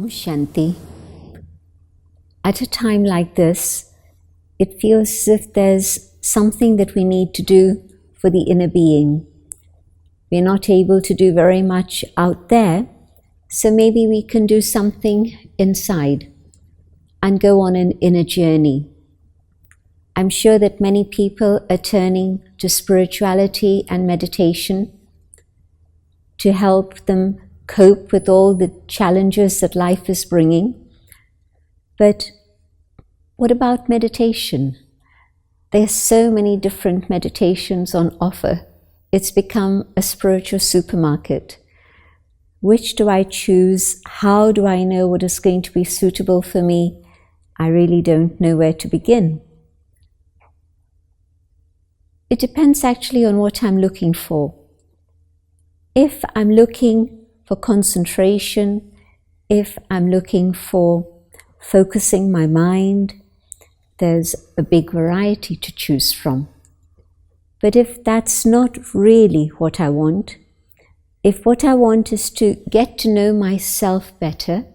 Shanti. At a time like this, it feels as if there's something that we need to do for the inner being. We're not able to do very much out there, so maybe we can do something inside and go on an inner journey. I'm sure that many people are turning to spirituality and meditation to help them cope with all the challenges that life is bringing. But what about meditation? There's so many different meditations on offer. It's become a spiritual supermarket. Which do I choose? How do I know what is going to be suitable for me? I really don't know where to begin. It depends actually on what I'm looking for. If I'm looking for concentration, if I'm looking for focusing my mind, there's a big variety to choose from. But if that's not really what I want, if what I want is to get to know myself better,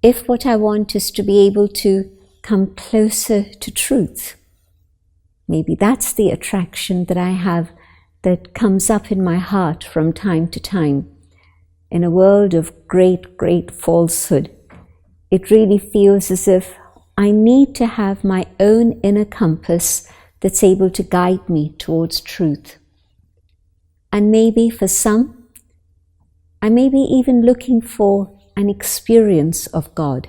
if what I want is to be able to come closer to truth, maybe that's the attraction that I have that comes up in my heart from time to time. In a world of great falsehood, it really feels as if I need to have my own inner compass that's able to guide me towards truth. And maybe for some, I may be even looking for an experience of God.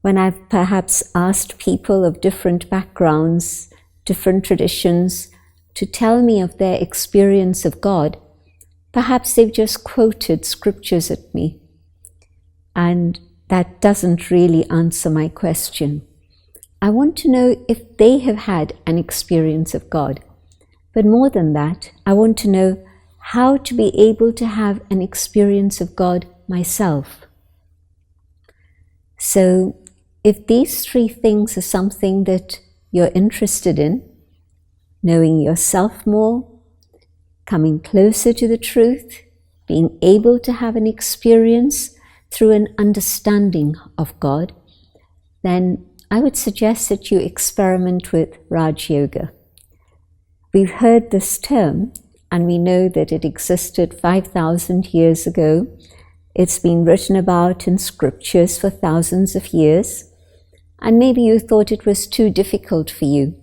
When I've perhaps asked people of different backgrounds, different traditions, to tell me of their experience of God, perhaps they've just quoted scriptures at me. And that doesn't really answer my question. I want to know if they have had an experience of God. But more than that, I want to know how to be able to have an experience of God myself. So, if these three things are something that you're interested in, knowing yourself more, coming closer to the truth, being able to have an experience through an understanding of God, then I would suggest that you experiment with Raj Yoga. We've heard this term, and we know that it existed 5,000 years ago. It's been written about in scriptures for thousands of years, and maybe you thought it was too difficult for you,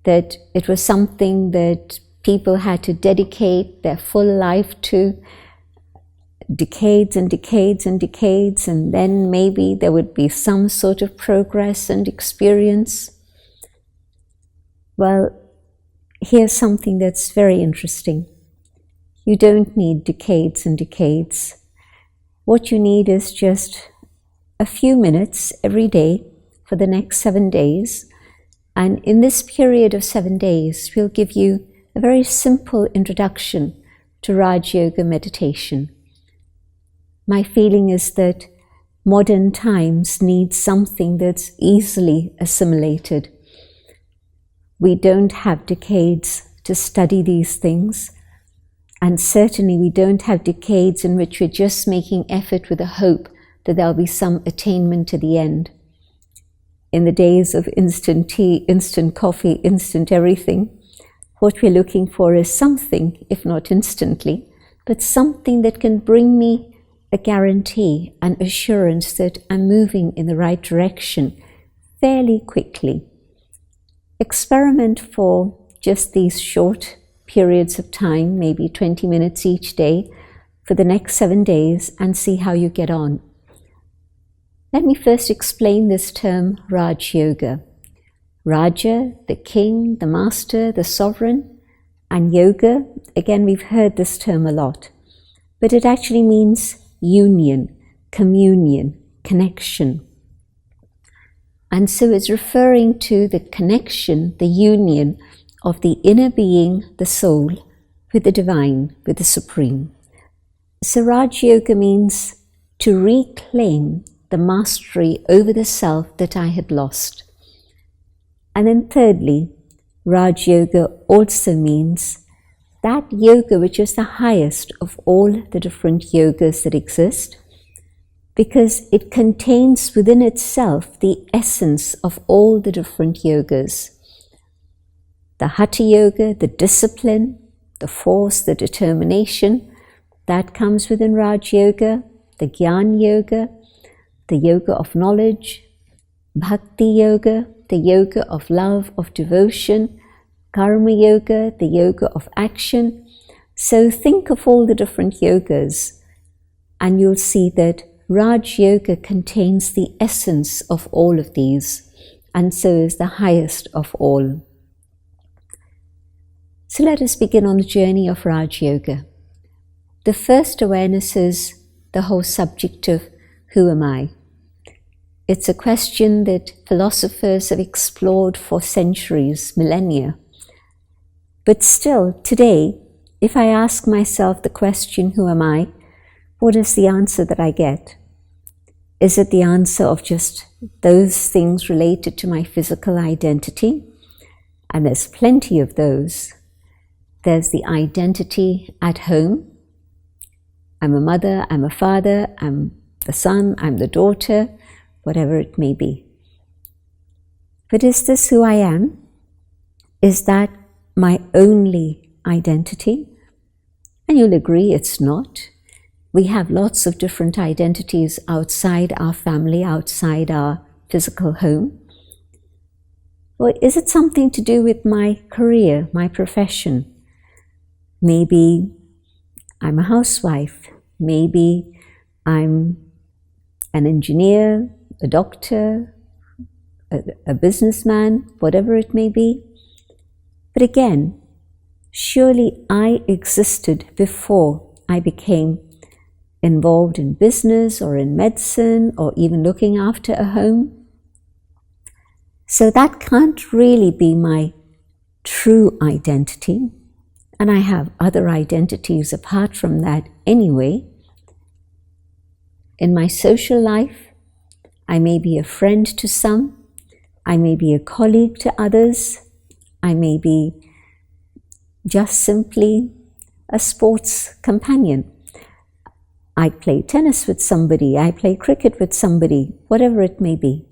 that it was something that people had to dedicate their full life to, decades and decades and decades, and then maybe there would be some sort of progress and experience. Well, here's something that's very interesting. You don't need decades and decades. What you need is just a few minutes every day for the next 7 days. And in this period of 7 days, we'll give you a very simple introduction to Raj Yoga meditation. My feeling is that modern times need something that's easily assimilated. We don't have decades to study these things, and certainly we don't have decades in which we're just making effort with a hope that there'll be some attainment to the end. In the days of instant tea, instant coffee, instant everything, what we're looking for is something, if not instantly, but something that can bring me a guarantee, an assurance that I'm moving in the right direction fairly quickly. Experiment for just these short periods of time, maybe 20 minutes each day, for the next 7 days, and see how you get on. Let me first explain this term Raj Yoga. Raja, the king, the master, the sovereign, and yoga, again we've heard this term a lot, but it actually means union, communion, connection. And so it's referring to the connection, the union of the inner being, the soul, with the divine, with the supreme. So Raj Yoga means to reclaim the mastery over the self that I had lost. And then thirdly, Raj Yoga also means that yoga which is the highest of all the different yogas that exist, because it contains within itself the essence of all the different yogas. The Hatha Yoga, the discipline, the force, the determination, that comes within Raj Yoga, the Gyan Yoga, the Yoga of knowledge, Bhakti Yoga, the Yoga of love, of devotion, Karma Yoga, the Yoga of action. So think of all the different yogas and you'll see that Raj Yoga contains the essence of all of these, and so is the highest of all. So let us begin on the journey of Raj Yoga. The first awareness is the whole subject of who am I? It's a question that philosophers have explored for centuries, millennia. But still, today, if I ask myself the question, who am I? What is the answer that I get? Is it the answer of just those things related to my physical identity? And there's plenty of those. There's the identity at home. I'm a mother, I'm a father, I'm the son, I'm the daughter, whatever it may be. But is this who I am? Is that my only identity? And you'll agree it's not. We have lots of different identities outside our family, outside our physical home. Or is it something to do with my career, my profession? Maybe I'm a housewife. Maybe I'm an engineer, a doctor, a businessman, whatever it may be. But again, surely I existed before I became involved in business or in medicine or even looking after a home. So that can't really be my true identity. And I have other identities apart from that anyway. In my social life, I may be a friend to some, I may be a colleague to others, I may be just simply a sports companion. I play tennis with somebody, I play cricket with somebody, whatever it may be.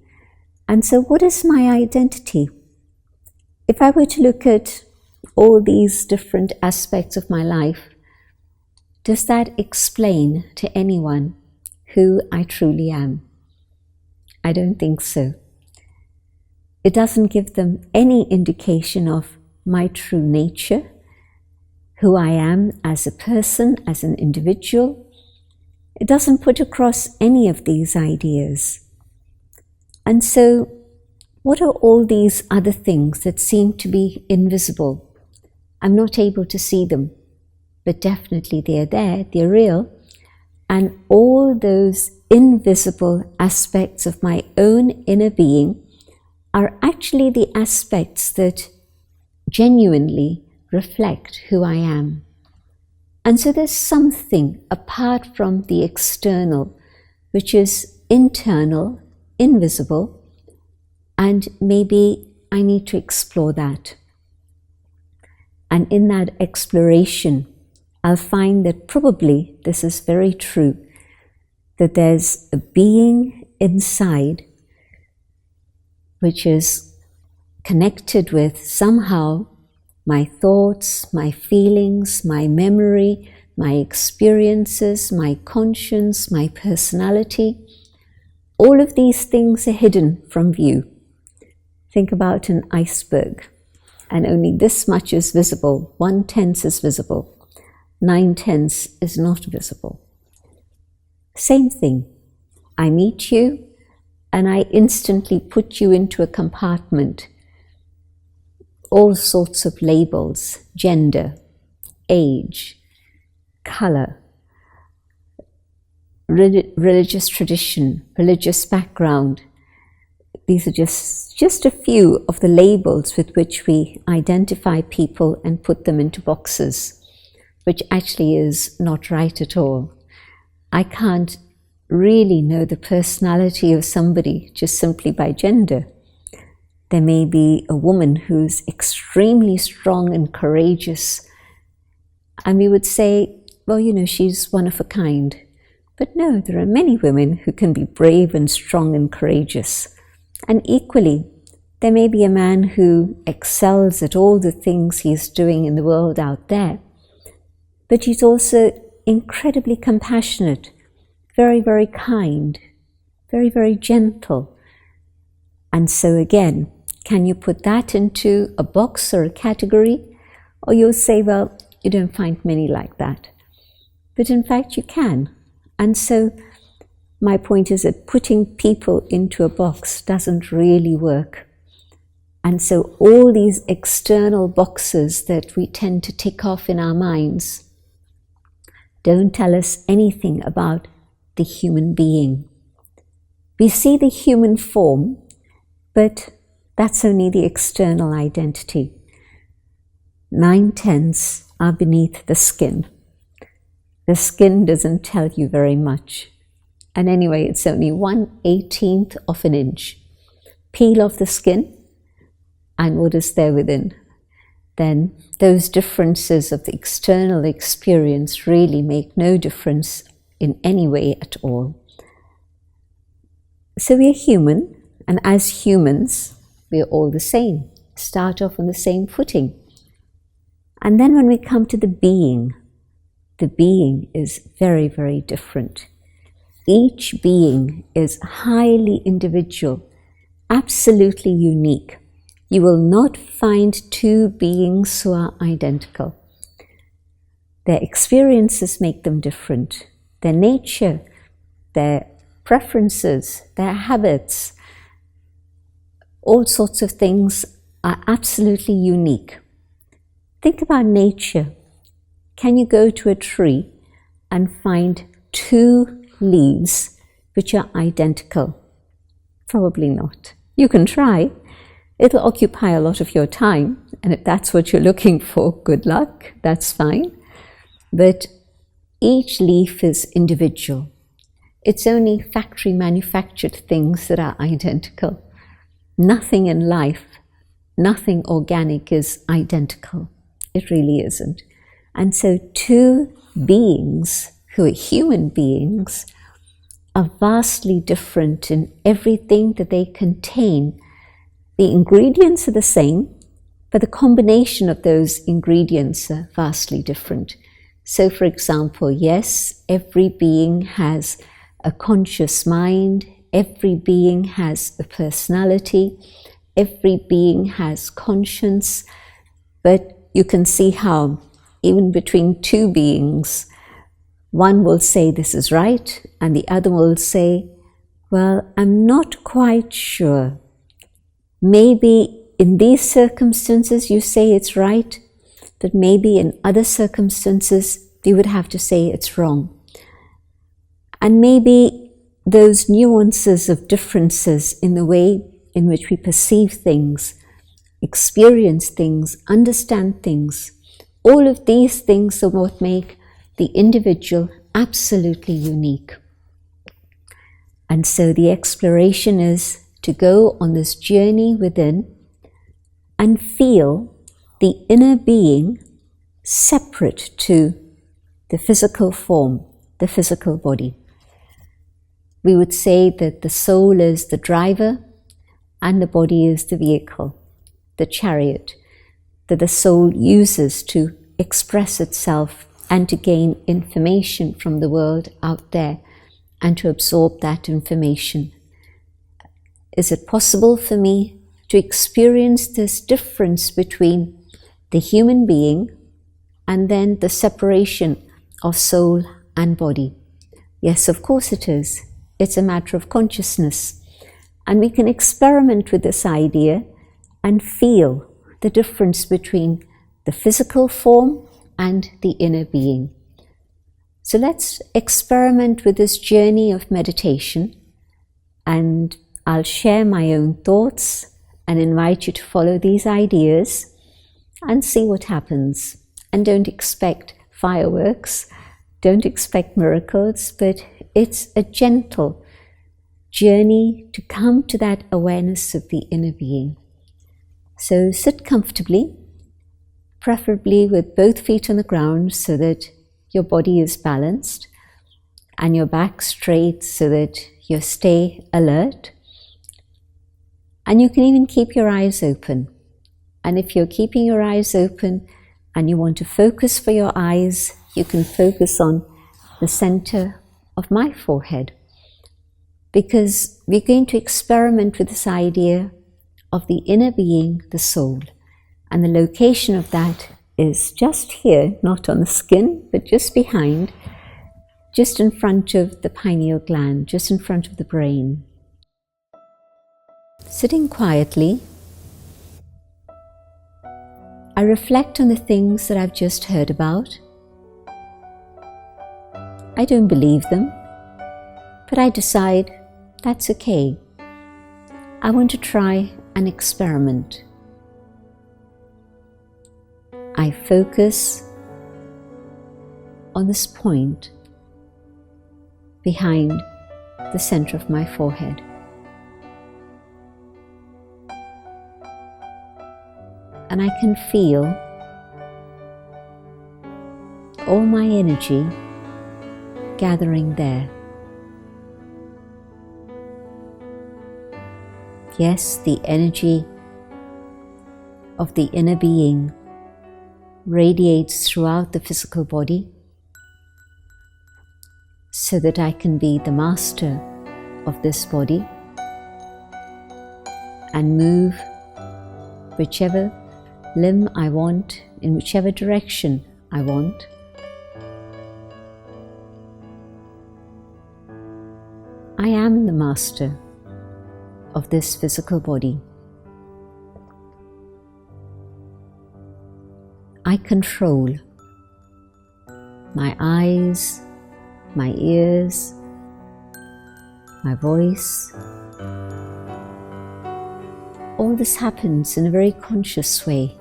And so what is my identity? If I were to look at all these different aspects of my life, does that explain to anyone who I truly am? I don't think so. It doesn't give them any indication of my true nature, who I am as a person, as an individual. It doesn't put across any of these ideas. And so, what are all these other things that seem to be invisible? I'm not able to see them, but definitely they're there, they're real. And all those invisible aspects of my own inner being are actually the aspects that genuinely reflect who I am. And so there's something apart from the external, which is internal, invisible, and maybe I need to explore that. And in that exploration, I'll find that probably this is very true, that there's a being inside which is connected with somehow my thoughts, my feelings, my memory, my experiences, my conscience, my personality. All of these things are hidden from view. Think about an iceberg, and only this much is visible. 1/10 is visible. 9/10 is not visible. Same thing. I meet you, and I instantly put you into a compartment. All sorts of labels, gender, age, color, religious tradition, religious background. These are just a few of the labels with which we identify people and put them into boxes, which actually is not right at all. I can't really know the personality of somebody just simply by gender. There may be a woman who's extremely strong and courageous, and we would say, well, she's one of a kind. But no, there are many women who can be brave and strong and courageous. And equally, there may be a man who excels at all the things he's doing in the world out there, but he's also incredibly compassionate, very, very kind, very, very gentle. And so again, can you put that into a box or a category? Or you'll say, well, you don't find many like that. But in fact, you can. And so my point is that putting people into a box doesn't really work. And so all these external boxes that we tend to tick off in our minds don't tell us anything about the human being. We see the human form, but that's only the external identity. 9/10 are beneath the skin. The skin doesn't tell you very much. And anyway, it's only 1/18 of an inch. Peel off the skin, and what is there within? Then those differences of the external experience really make no difference in any way at all. So we are human, and as humans, we are all the same. Start off on the same footing. And then when we come to the being is very, very different. Each being is highly individual, absolutely unique. You will not find two beings who are identical. Their experiences make them different. Their nature, their preferences, their habits, all sorts of things are absolutely unique. Think about nature. Can you go to a tree and find two leaves which are identical? Probably not. You can try. It'll occupy a lot of your time, and if that's what you're looking for, good luck, that's fine. But each leaf is individual. It's only factory manufactured things that are identical. Nothing in life, nothing organic is identical. It really isn't. And so two beings who are human beings are vastly different in everything that they contain. The ingredients are the same, but the combination of those ingredients are vastly different. So for example, yes, every being has a conscious mind, every being has a personality, every being has conscience, but you can see how even between two beings, one will say this is right, and the other will say, well, I'm not quite sure. Maybe in these circumstances you say it's right, but maybe in other circumstances you would have to say it's wrong. And maybe those nuances of differences in the way in which we perceive things, experience things, understand things, all of these things are what make the individual absolutely unique. And so the exploration is to go on this journey within and feel the inner being separate to the physical form, the physical body. We would say that the soul is the driver and the body is the vehicle, the chariot, that the soul uses to express itself and to gain information from the world out there and to absorb that information. Is it possible for me to experience this difference between the human being and then the separation of soul and body? Yes, of course it is. It's a matter of consciousness. And we can experiment with this idea and feel the difference between the physical form and the inner being. So let's experiment with this journey of meditation, and I'll share my own thoughts and invite you to follow these ideas and see what happens. And don't expect fireworks, don't expect miracles, but it's a gentle journey to come to that awareness of the inner being. So sit comfortably, preferably with both feet on the ground so that your body is balanced. and your back straight so that you stay alert. And you can even keep your eyes open. And if you're keeping your eyes open and you want to focus for your eyes, you can focus on the center of my forehead. Because we're going to experiment with this idea of the inner being, the soul. And the location of that is just here, not on the skin, but just behind, just in front of the pineal gland, just in front of the brain. Sitting quietly, I reflect on the things that I've just heard about. I don't believe them, but I decide that's okay. I want to try an experiment. I focus on this point behind the center of my forehead. And I can feel all my energy gathering there. Yes, the energy of the inner being radiates throughout the physical body so that I can be the master of this body and move whichever limb I want, in whichever direction I want. I am the master of this physical body. I control my eyes, my ears, my voice. All this happens in a very conscious way,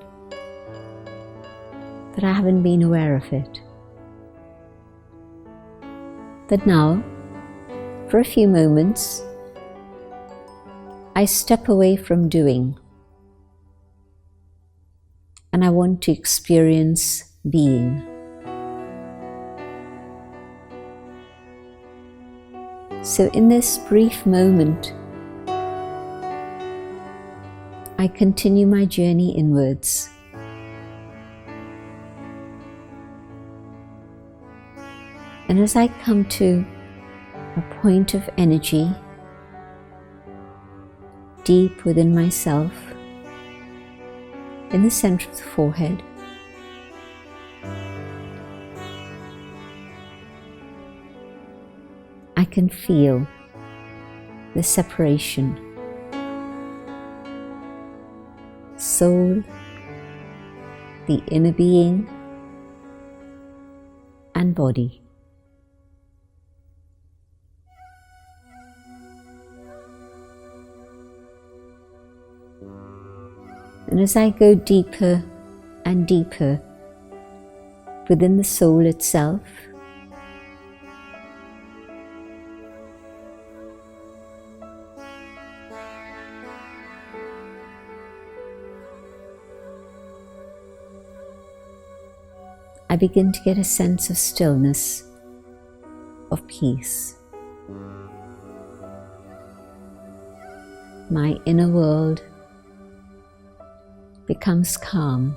but I haven't been aware of it. But now, for a few moments, I step away from doing, and I want to experience being. So in this brief moment, I continue my journey inwards. And as I come to a point of energy deep within myself, in the center of the forehead, I can feel the separation. Soul, the inner being, and body. And as I go deeper and deeper within the soul itself, I begin to get a sense of stillness, of peace. My inner world becomes calm.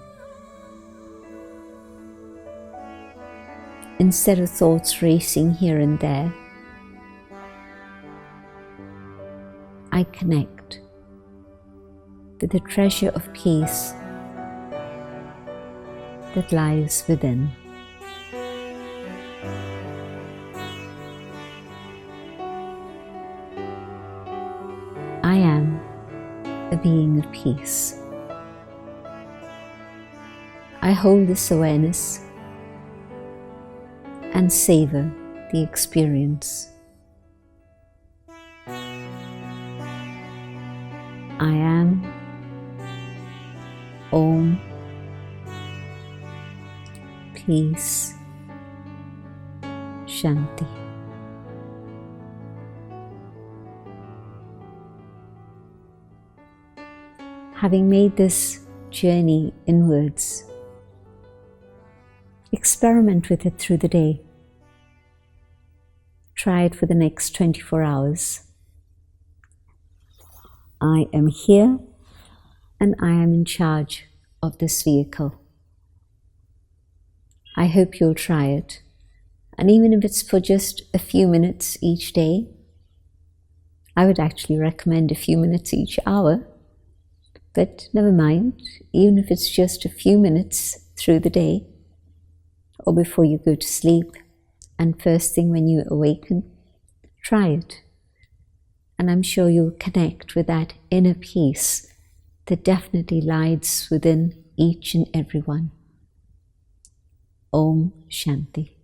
Instead of thoughts racing here and there, I connect with the treasure of peace that lies within. I am a being of peace. I hold this awareness and savor the experience. I am Om, peace, Shanti. Having made this journey inwards, experiment with it through the day. Try it for the next 24 hours. I am here and I am in charge of this vehicle. I hope you'll try it. And even if it's for just a few minutes each day, I would actually recommend a few minutes each hour. But never mind, even if it's just a few minutes through the day, or before you go to sleep, and first thing when you awaken, try it. And I'm sure you'll connect with that inner peace that definitely lies within each and every one. Om Shanti.